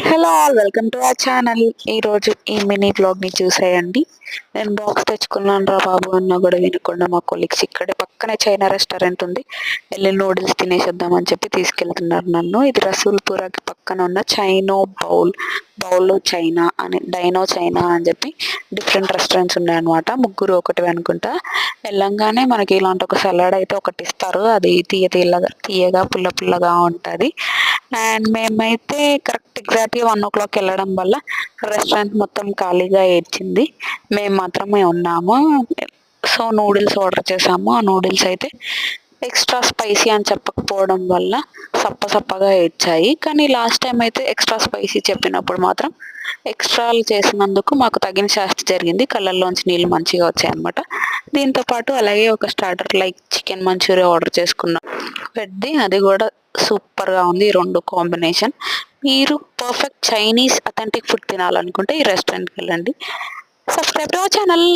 Hello all, welcome to our channel. ఈరోజు ఈ mini బ్లాగ్ని చూసేయండి. నేను బాక్స్ తెచ్చుకున్నాను రా బాబు అన్న కూడా వినకుండా మా కొలీగ్స్ ఇక్కడే పక్కనే చైనా రెస్టారెంట్ ఉంది, వెళ్ళి నూడిల్స్ తినేసేద్దామని చెప్పి తీసుకెళ్తున్నారు నన్ను. ఇది రసూల్పురాకి పక్కన ఉన్న బౌల్ చైనా అని, డైనో చైనా అని చెప్పి డిఫరెంట్ రెస్టారెంట్స్ ఉన్నాయన్నమాట. ముగ్గురు ఒకటి అనుకుంటా. వెళ్ళంగానే మనకి ఇలాంటి ఒక సలాడ్ అయితే ఒకటి ఇస్తారు, అది తీయగా పుల్లగా ఉంటుంది. అండ్ మేమైతే కరెక్ట్ ఎగ్జాక్ట్గా 1 o'clock వెళ్ళడం వల్ల రెస్టారెంట్ మొత్తం ఖాళీగా ఏడ్చింది, మేము మాత్రమే ఉన్నాము. సో నూడిల్స్ ఆర్డర్ చేసాము. ఆ నూడిల్స్ అయితే ఎక్స్ట్రా స్పైసీ అని చెప్పకపోవడం వల్ల సప్పగా ఏడ్చాయి. కానీ లాస్ట్ టైం అయితే ఎక్స్ట్రా స్పైసీ చెప్పినప్పుడు మాత్రం ఎక్స్ట్రాలు చేసినందుకు మాకు తగిన శాస్తి జరిగింది, కళ్ళల్లోంచి నీళ్ళు మంచిగా వచ్చాయి అనమాట. దీంతోపాటు అలాగే ఒక starter like chicken manchuria order చేసుకున్నాం పెద్ద, అది కూడా సూపర్గా ఉంది. ఈ రెండు కాంబినేషన్. మీరు పర్ఫెక్ట్ చైనీస్ అథెంటిక్ ఫుడ్ తినాలనుకుంటే ఈ రెస్టారెంట్కి వెళ్ళండి. Subscribe to our channel.